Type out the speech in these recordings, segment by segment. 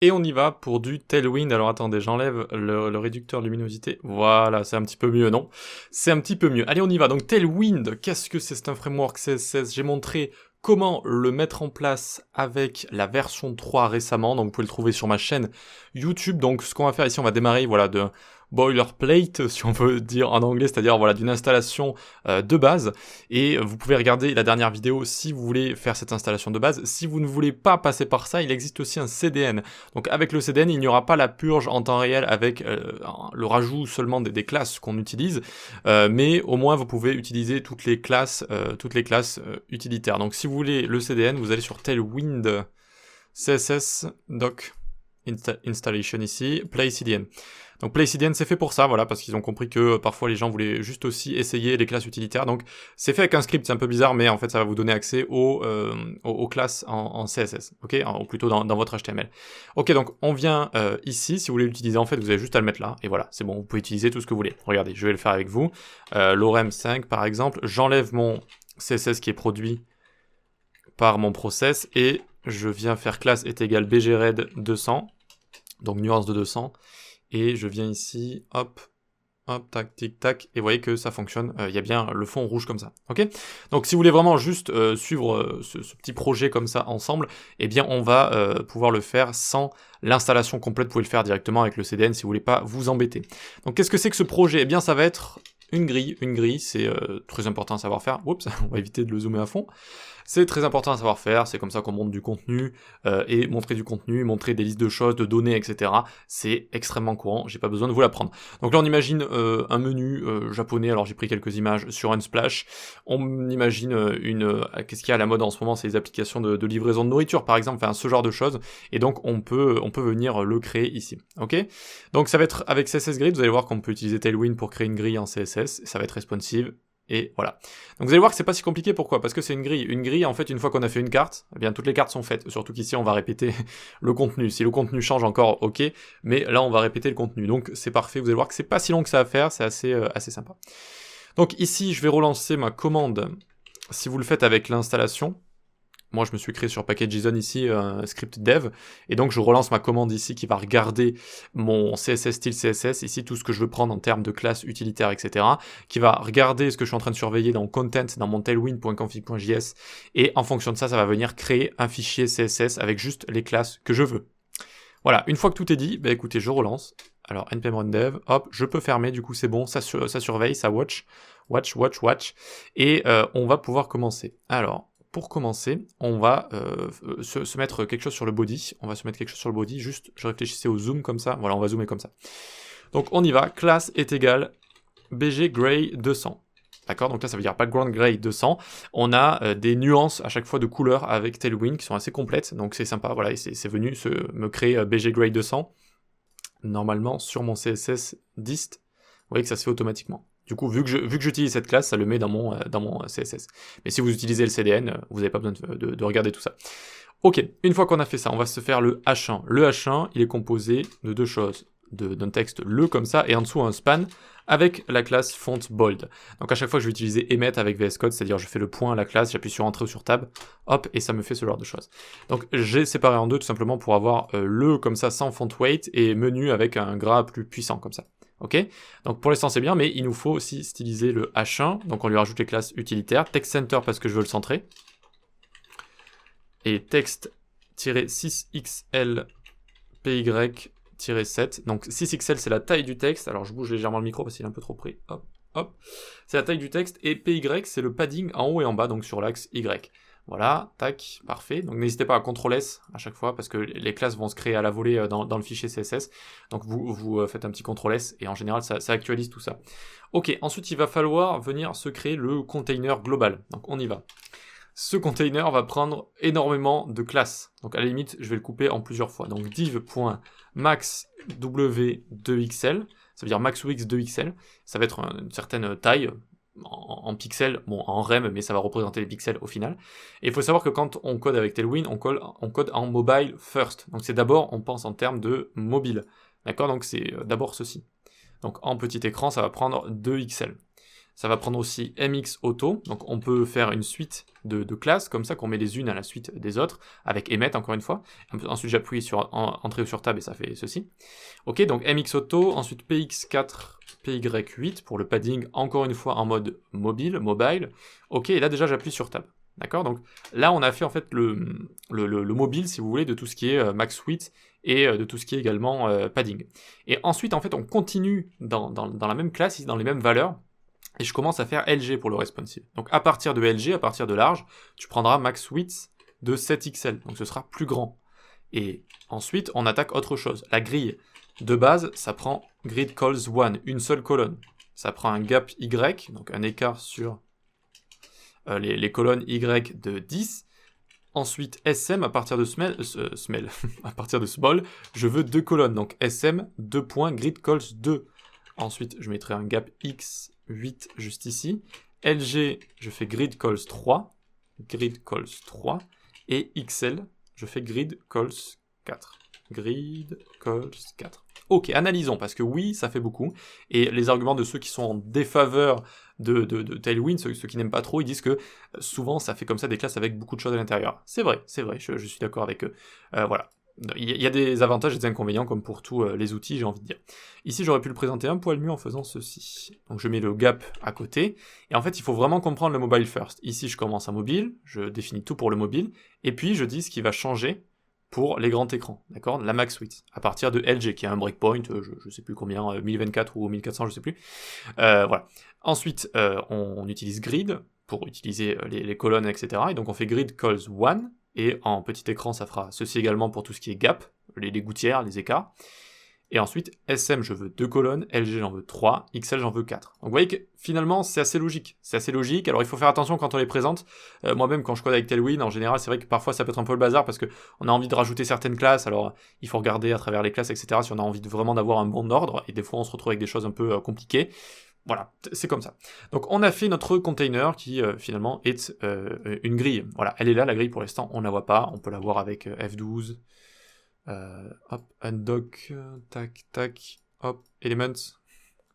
Et on y va pour du Tailwind. Alors attendez, j'enlève le réducteur de luminosité. Voilà, c'est un petit peu mieux, non? C'est un petit peu mieux. Allez, on y va. Donc Tailwind, qu'est-ce que c'est? C'est un framework CSS. J'ai montré comment le mettre en place avec la version 3 récemment. Donc vous pouvez le trouver sur ma chaîne YouTube. Donc ce qu'on va faire ici, on va démarrer voilà, de boilerplate, si on veut dire en anglais, c'est-à-dire voilà, d'une installation de base. Et vous pouvez regarder la dernière vidéo si vous voulez faire cette installation de base. Si vous ne voulez pas passer par ça, il existe aussi un CDN. Donc avec le CDN, il n'y aura pas la purge en temps réel avec le rajout seulement des classes qu'on utilise, mais au moins vous pouvez utiliser toutes les classes utilitaires. Donc si vous voulez le CDN, vous allez sur Tailwind CSS Doc Installation ici, Play CDN. Donc Play CDN c'est fait pour ça, voilà, parce qu'ils ont compris que parfois les gens voulaient juste aussi essayer les classes utilitaires. Donc c'est fait avec un script, c'est un peu bizarre, mais en fait ça va vous donner accès aux classes en CSS, ok, ou plutôt dans votre HTML. Ok, donc on vient ici, si vous voulez l'utiliser, en fait vous avez juste à le mettre là, et voilà, c'est bon, vous pouvez utiliser tout ce que vous voulez. Regardez, je vais le faire avec vous. Lorem 5 par exemple, j'enlève mon CSS qui est produit par mon process, et je viens faire classe est égal bgred 200, donc nuance de 200, et je viens ici, hop, hop, tac, tic, tac, et vous voyez que ça fonctionne, il y a bien le fond rouge comme ça, ok? Donc si vous voulez vraiment juste suivre ce petit projet comme ça ensemble, eh bien on va pouvoir le faire sans l'installation complète, vous pouvez le faire directement avec le CDN si vous voulez pas vous embêter. Donc qu'est-ce que c'est que ce projet? Eh bien ça va être une grille, c'est très important à savoir faire. Oups, on va éviter de le zoomer à fond. C'est très important à savoir faire, c'est comme ça qu'on monte du contenu, et montrer du contenu, montrer des listes de choses, de données, etc. C'est extrêmement courant, j'ai pas besoin de vous l'apprendre. Donc là on imagine un menu japonais, alors j'ai pris quelques images sur Unsplash, on imagine qu'est-ce qu'il y a à la mode en ce moment, c'est les applications de livraison de nourriture par exemple, enfin ce genre de choses, et donc on peut venir le créer ici, ok? Donc ça va être avec CSS Grid, vous allez voir qu'on peut utiliser Tailwind pour créer une grille en CSS, ça va être responsive, et voilà. Donc vous allez voir que c'est pas si compliqué, pourquoi? Parce que c'est une grille. Une grille, en fait, une fois qu'on a fait une carte, eh bien toutes les cartes sont faites. Surtout qu'ici, on va répéter le contenu. Si le contenu change encore, ok, mais là, on va répéter le contenu. Donc c'est parfait, vous allez voir que c'est pas si long que ça à faire, c'est assez sympa. Donc ici, je vais relancer ma commande, si vous le faites avec l'installation. Moi, je me suis créé sur Package.json ici, un script dev, et donc je relance ma commande ici qui va regarder mon CSS style CSS, ici tout ce que je veux prendre en termes de classe utilitaire, etc., qui va regarder ce que je suis en train de surveiller dans content, dans mon tailwind.config.js, et en fonction de ça, ça va venir créer un fichier CSS avec juste les classes que je veux. Voilà, une fois que tout est dit, bah écoutez, je relance. Alors npm run dev, hop, je peux fermer, du coup c'est bon, ça surveille, ça watch, et on va pouvoir commencer. Alors, pour commencer, on va se mettre quelque chose sur le body. On va se mettre quelque chose sur le body, juste, je réfléchissais au zoom comme ça. Voilà, on va zoomer comme ça. Donc on y va, classe est égale bggray 200. D'accord, donc là ça veut dire background gray 200. On a des nuances à chaque fois de couleurs avec Tailwind qui sont assez complètes, donc c'est sympa. Voilà, c'est venu me créer bggray 200. Normalement, sur mon CSS dist, vous voyez que ça se fait automatiquement. Du coup, vu que j'utilise cette classe, ça le met dans mon CSS. Mais si vous utilisez le CDN, vous n'avez pas besoin de regarder tout ça. Ok, une fois qu'on a fait ça, on va se faire le H1. Le H1, il est composé de deux choses. D'un texte le comme ça, et en dessous un span avec la classe font bold. Donc à chaque fois, je vais utiliser emmet avec VS Code, c'est-à-dire je fais le point à la classe, j'appuie sur Entrée ou sur Tab, hop, et ça me fait ce genre de choses. Donc j'ai séparé en deux tout simplement pour avoir le comme ça sans font weight et menu avec un gras plus puissant comme ça. Ok, donc pour l'instant c'est bien, mais il nous faut aussi styliser le H1, donc on lui rajoute les classes utilitaires, text center parce que je veux le centrer, et text-6xl py-7, donc 6xl c'est la taille du texte, alors je bouge légèrement le micro parce qu'il est un peu trop près, hop, hop, c'est la taille du texte, et py c'est le padding en haut et en bas, donc sur l'axe y. Voilà, tac, parfait. Donc n'hésitez pas à CTRL S à chaque fois, parce que les classes vont se créer à la volée dans le fichier CSS. Donc vous faites un petit CTRL S, et en général ça actualise tout ça. Ok, ensuite il va falloir venir se créer le container global. Donc on y va. Ce container va prendre énormément de classes. Donc à la limite, je vais le couper en plusieurs fois. Donc div.maxw2xl, ça veut dire maxwx2xl, ça va être une certaine taille, en pixels, bon en rem, mais ça va représenter les pixels au final. Et il faut savoir que quand on code avec Tailwind, on code en mobile first. Donc c'est d'abord, on pense en termes de mobile. D'accord, donc c'est d'abord ceci. Donc en petit écran, ça va prendre 2 XL. Ça va prendre aussi MX Auto, donc on peut faire une suite de classes, comme ça, qu'on met les unes à la suite des autres, avec emmet encore une fois. Ensuite j'appuie sur entrée sur tab et ça fait ceci. Ok, donc MX Auto, ensuite PX4, PY8 pour le padding, encore une fois en mode mobile. Ok, et là déjà j'appuie sur tab. D'accord, donc là on a fait en fait le mobile, si vous voulez, de tout ce qui est max width et de tout ce qui est également padding. Et ensuite en fait on continue dans la même classe, dans les mêmes valeurs, et je commence à faire LG pour le responsive. Donc à partir de LG, à partir de large, tu prendras max width de 7XL, donc ce sera plus grand. Et ensuite on attaque autre chose. La grille de base, ça prend grid calls 1, une seule colonne. Ça prend un gap Y, donc un écart sur les colonnes Y de 10. Ensuite, SM, à partir de à partir de small, je veux 2 colonnes. Donc SM, 2 points, grid calls 2. Ensuite, je mettrai un gap X8 juste ici. LG, je fais grid calls 3. Grid calls 3. Et XL, je fais grid calls 4. Grid calls 4. Ok, analysons, parce que oui, ça fait beaucoup. Et les arguments de ceux qui sont en défaveur de Tailwind, ceux qui n'aiment pas trop, ils disent que souvent ça fait comme ça des classes avec beaucoup de choses à l'intérieur. C'est vrai, je suis d'accord avec eux. Voilà. Il y a des avantages et des inconvénients comme pour tous les outils, j'ai envie de dire. Ici, j'aurais pu le présenter un poil mieux en faisant ceci. Donc je mets le gap à côté. Et en fait, il faut vraiment comprendre le mobile first. Ici, je commence à mobile, je définis tout pour le mobile, et puis je dis ce qui va changer pour les grands écrans, d'accord, la max width, à partir de LG, qui a un breakpoint, je sais plus combien, 1024 ou 1400, je sais plus. Voilà. Ensuite, on utilise grid pour utiliser les colonnes, etc. Et donc on fait grid calls 1, et en petit écran, ça fera ceci également pour tout ce qui est gap, les gouttières, les écarts. Et ensuite, SM, je veux 2 colonnes, LG, j'en veux 3, XL, j'en veux 4. Donc vous voyez que finalement, c'est assez logique. Alors il faut faire attention quand on les présente. Moi-même, quand je code avec Tailwind, en général, c'est vrai que parfois ça peut être un peu le bazar parce qu'on a envie de rajouter certaines classes. Alors il faut regarder à travers les classes, etc. si on a envie vraiment d'avoir un bon ordre. Et des fois, on se retrouve avec des choses un peu compliquées. Voilà, c'est comme ça. Donc on a fait notre container qui finalement est une grille. Voilà, elle est là, la grille pour l'instant, on ne la voit pas. On peut la voir avec F12. Hop, undock, tac, hop, elements,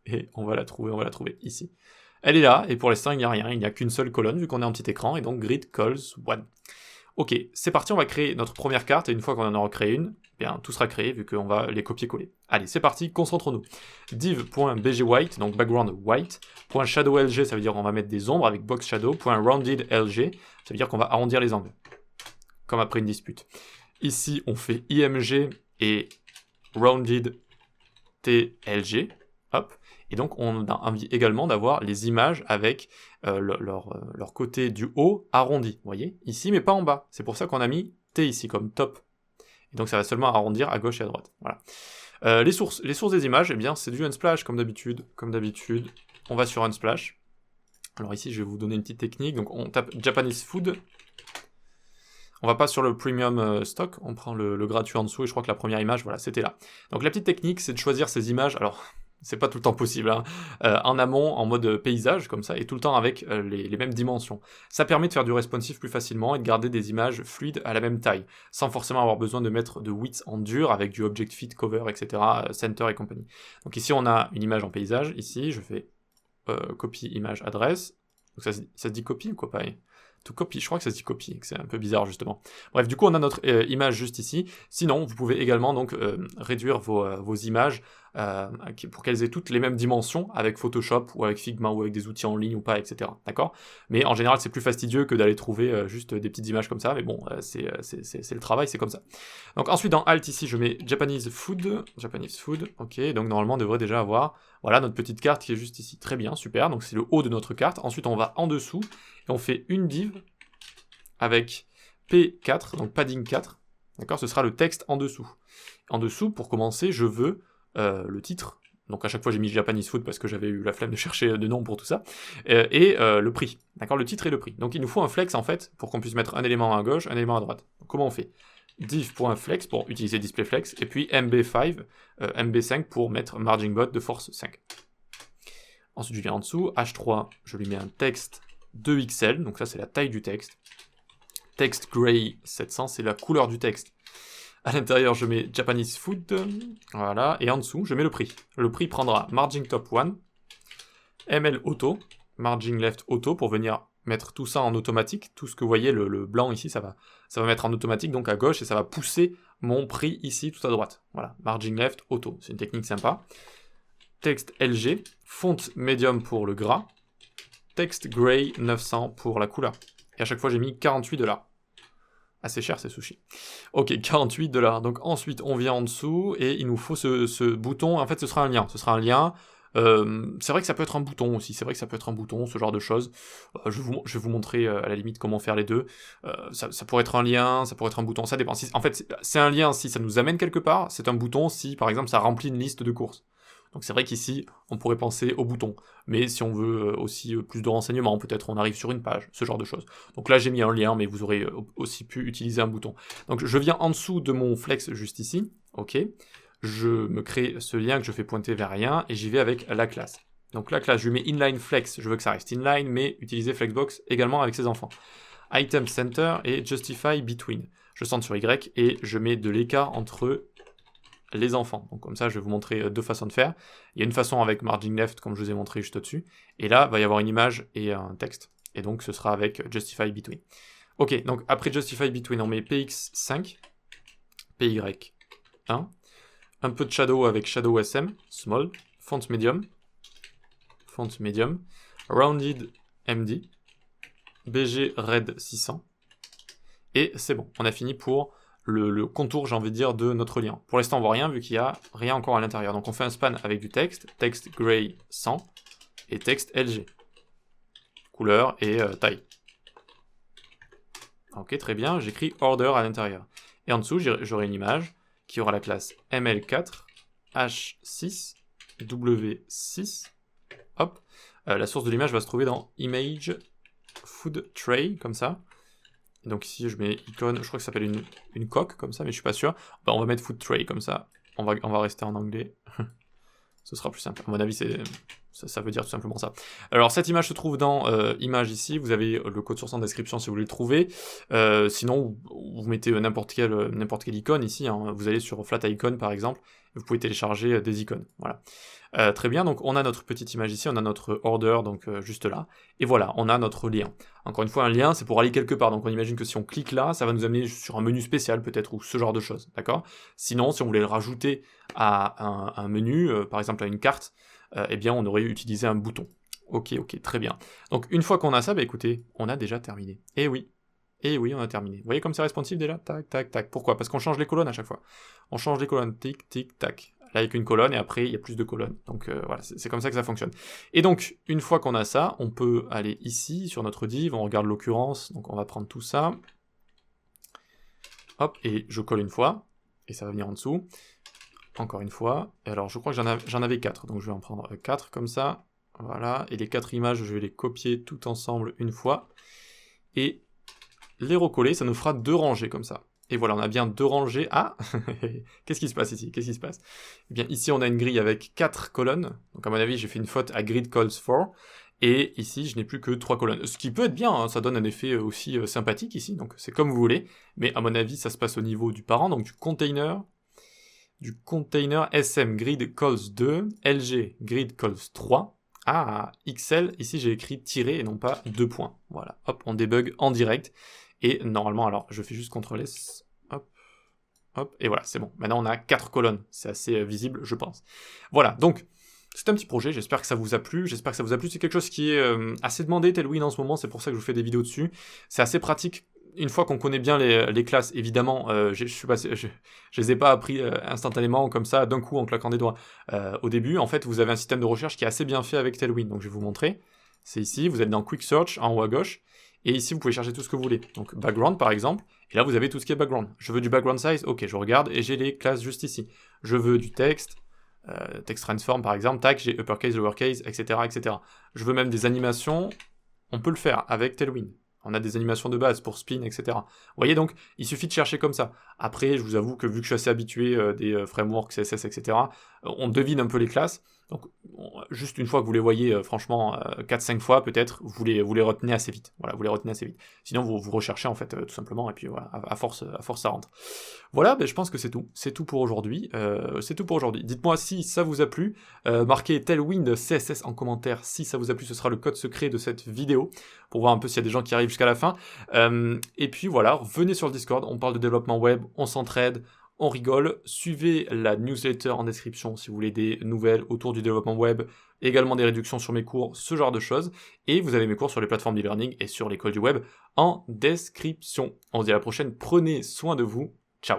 et on va la trouver ici. Elle est là, et pour l'instant il n'y a rien, il n'y a qu'une seule colonne vu qu'on est en petit écran, et donc grid calls 1. Ok, c'est parti, on va créer notre première carte, et une fois qu'on en aura créé une, eh bien tout sera créé vu qu'on va les copier-coller. Allez, c'est parti, concentrons-nous. div.bgwhite, donc background white, .shadowLG, ça veut dire qu'on va mettre des ombres avec box shadow, .roundedLG, ça veut dire qu'on va arrondir les angles, comme après une dispute. Ici, on fait IMG et rounded TLG. Hop. Et donc, on a envie également d'avoir les images avec leur côté du haut arrondi. Vous voyez, ici, mais pas en bas. C'est pour ça qu'on a mis T ici comme top. Et donc, ça va seulement arrondir à gauche et à droite. Voilà. Les sources des images, eh bien, c'est du Unsplash comme d'habitude. On va sur Unsplash. Alors ici, je vais vous donner une petite technique. Donc, on tape Japanese Food. On va pas sur le premium stock, on prend le gratuit en dessous, et je crois que la première image, voilà, c'était là. Donc la petite technique, c'est de choisir ces images, alors c'est pas tout le temps possible, hein, en amont, en mode paysage, comme ça, et tout le temps avec les mêmes dimensions. Ça permet de faire du responsive plus facilement et de garder des images fluides à la même taille, sans forcément avoir besoin de mettre de width en dur, avec du object fit, cover, etc., center et compagnie. Donc ici, on a une image en paysage, ici, je fais copy image adresse, donc ça se dit copy ou copaille? To copy, je crois que ça se dit copy, que c'est un peu bizarre justement. Bref, du coup on a notre image juste ici. Sinon, vous pouvez également donc réduire vos images pour qu'elles aient toutes les mêmes dimensions avec Photoshop ou avec Figma ou avec des outils en ligne ou pas, etc. D'accord? Mais en général, c'est plus fastidieux que d'aller trouver juste des petites images comme ça. Mais bon, c'est le travail, c'est comme ça. Donc ensuite dans Alt ici, je mets Japanese Food. Ok, donc normalement on devrait déjà avoir voilà notre petite carte qui est juste ici. Très bien, super. Donc c'est le haut de notre carte. Ensuite on va en dessous et on fait une div avec P4, donc padding 4. D'accord, ce sera le texte en dessous. En dessous, pour commencer, je veux le titre. Donc à chaque fois j'ai mis Japanese Food parce que j'avais eu la flemme de chercher de nom pour tout ça. Et le prix. D'accord, le titre et le prix. Donc il nous faut un flex en fait pour qu'on puisse mettre un élément à gauche, un élément à droite. Donc, comment on fait? div.flex pour utiliser displayFlex et puis MB5 pour mettre margin bot de force 5. Ensuite je viens en dessous, H3, je lui mets un texte 2XL, donc ça c'est la taille du texte. Text gray 700, c'est la couleur du texte. À l'intérieur, je mets Japanese Food, voilà, et en dessous, je mets le prix. Le prix prendra margin top 1, ML auto, margin left auto pour venir mettre tout ça en automatique. Tout ce que vous voyez, le blanc ici, ça va mettre en automatique, donc à gauche, et ça va pousser mon prix ici tout à droite. Voilà, margin left auto, c'est une technique sympa. Texte LG, font medium pour le gras, texte gray 900 pour la couleur. Et à chaque fois, j'ai mis 48$. Assez cher ces sushis. Ok, 48$. Donc ensuite, on vient en dessous et il nous faut ce bouton. En fait, ce sera un lien. C'est vrai que ça peut être un bouton aussi. C'est vrai que ça peut être un bouton, ce genre de choses. Je vais vous montrer à la limite comment faire les deux. Ça pourrait être un lien, ça pourrait être un bouton. Ça dépend. En fait, c'est un lien si ça nous amène quelque part. C'est un bouton si, par exemple, ça remplit une liste de courses. Donc c'est vrai qu'ici, on pourrait penser au bouton. Mais si on veut aussi plus de renseignements, peut-être on arrive sur une page, ce genre de choses. Donc là, j'ai mis un lien, mais vous aurez aussi pu utiliser un bouton. Donc je viens en dessous de mon flex juste ici. Ok. Je me crée ce lien que je fais pointer vers rien, et j'y vais avec la classe. Donc la classe, je lui mets inline flex, je veux que ça reste inline, mais utiliser flexbox également avec ses enfants. Item center et justify between. Je centre sur Y, et je mets de l'écart entre les enfants. Donc comme ça, je vais vous montrer deux façons de faire. Il y a une façon avec margin left, comme je vous ai montré juste au-dessus. Et là, il va y avoir une image et un texte. Et donc, ce sera avec justify between. Ok, donc après justify between, on met px5, py1, un peu de shadow avec shadow sm, small, font medium, rounded md, bg red 600. Et c'est bon, on a fini pour le contour, j'ai envie de dire, de notre lien. Pour l'instant, on voit rien, vu qu'il n'y a rien encore à l'intérieur. Donc on fait un span avec du texte, texte gray 100, et texte LG. Couleur et taille. Ok, très bien, j'écris order à l'intérieur. Et en dessous, j'aurai une image qui aura la classe ML4, H6, W6, hop. La source de l'image va se trouver dans Image Food Tray, comme ça. Donc ici, je mets icône, je crois que ça s'appelle une coque, comme ça, mais je suis pas sûr. Bah, on va mettre food tray, comme ça. On va rester en anglais. Ce sera plus simple. À mon avis, ça veut dire tout simplement ça. Alors, cette image se trouve dans image ici. Vous avez le code source en description si vous voulez le trouver. Sinon, vous mettez n'importe quelle icône ici. Hein. Vous allez sur Flat Icon, par exemple. Vous pouvez télécharger des icônes. Voilà. Très bien, donc on a notre petite image ici, on a notre order, donc juste là. Et voilà, on a notre lien. Encore une fois, un lien, c'est pour aller quelque part. Donc on imagine que si on clique là, ça va nous amener sur un menu spécial peut-être, ou ce genre de choses, d'accord? Sinon, si on voulait le rajouter à un menu, par exemple à une carte, eh bien on aurait utilisé un bouton. Ok, très bien. Donc une fois qu'on a ça, bah écoutez, on a déjà terminé. Et oui, on a terminé. Vous voyez comme c'est responsive déjà? Tac, tac, tac. Pourquoi? Parce qu'on change les colonnes à chaque fois. On change les colonnes, tic, tic, tac. Là, avec une colonne, et après, il y a plus de colonnes. Donc voilà, c'est comme ça que ça fonctionne. Et donc, une fois qu'on a ça, on peut aller ici, sur notre div, on regarde l'occurrence, donc on va prendre tout ça. Hop, et je colle une fois, et ça va venir en dessous. Encore une fois. Et alors, je crois que j'en avais 4, donc je vais en prendre 4 comme ça. Voilà, et les 4 images, je vais les copier tout ensemble une fois. Et les recoller, ça nous fera 2 rangées comme ça. Et voilà, on a bien 2 rangées. Ah, qu'est-ce qui se passe ici? Qu'est-ce qui se passe? Eh bien, ici, on a une grille avec 4 colonnes. Donc, à mon avis, j'ai fait une faute à grid calls for. Et ici, je n'ai plus que 3 colonnes. Ce qui peut être bien, hein, ça donne un effet aussi sympathique ici. Donc, c'est comme vous voulez. Mais à mon avis, ça se passe au niveau du parent, donc du container SM grid calls 2, LG grid calls 3. Ah, XL, ici, j'ai écrit tiret et non pas 2 points. Voilà, hop, on débug en direct. Et normalement, alors, je fais juste CTRL S, hop, hop, et voilà, c'est bon. Maintenant, on a 4 colonnes, c'est assez visible, je pense. Voilà, donc, c'est un petit projet, j'espère que ça vous a plu, c'est quelque chose qui est assez demandé, Tailwind en ce moment, c'est pour ça que je vous fais des vidéos dessus. C'est assez pratique, une fois qu'on connaît bien les classes, évidemment, je les ai pas appris instantanément, comme ça, d'un coup, en claquant des doigts. Au début, en fait, vous avez un système de recherche qui est assez bien fait avec Tailwind, donc je vais vous montrer. C'est ici, vous êtes dans Quick Search, en haut à gauche, et ici, vous pouvez chercher tout ce que vous voulez. Donc, background, par exemple. Et là, vous avez tout ce qui est background. Je veux du background size. Ok, je regarde et j'ai les classes juste ici. Je veux du texte. Text transform, par exemple. Tac, j'ai uppercase, lowercase, etc., etc. Je veux même des animations. On peut le faire avec Tailwind. On a des animations de base pour spin, etc. Vous voyez, donc, il suffit de chercher comme ça. Après, je vous avoue que vu que je suis assez habitué des frameworks, CSS, etc., on devine un peu les classes. Donc, juste une fois que vous les voyez, franchement, 4-5 fois peut-être, vous les retenez assez vite. Voilà, vous les retenez assez vite. Sinon, vous recherchez en fait, tout simplement, et puis voilà, à force ça rentre. Voilà, je pense que c'est tout. C'est tout pour aujourd'hui. Dites-moi si ça vous a plu. Marquez Tailwind CSS en commentaire si ça vous a plu. Ce sera le code secret de cette vidéo pour voir un peu s'il y a des gens qui arrivent jusqu'à la fin. Et puis voilà, venez sur le Discord. On parle de développement web, on s'entraide. On rigole, suivez la newsletter en description si vous voulez des nouvelles autour du développement web, également des réductions sur mes cours, ce genre de choses. Et vous avez mes cours sur les plateformes d'e-learning et sur l'école du web en description. On se dit à la prochaine, prenez soin de vous, ciao.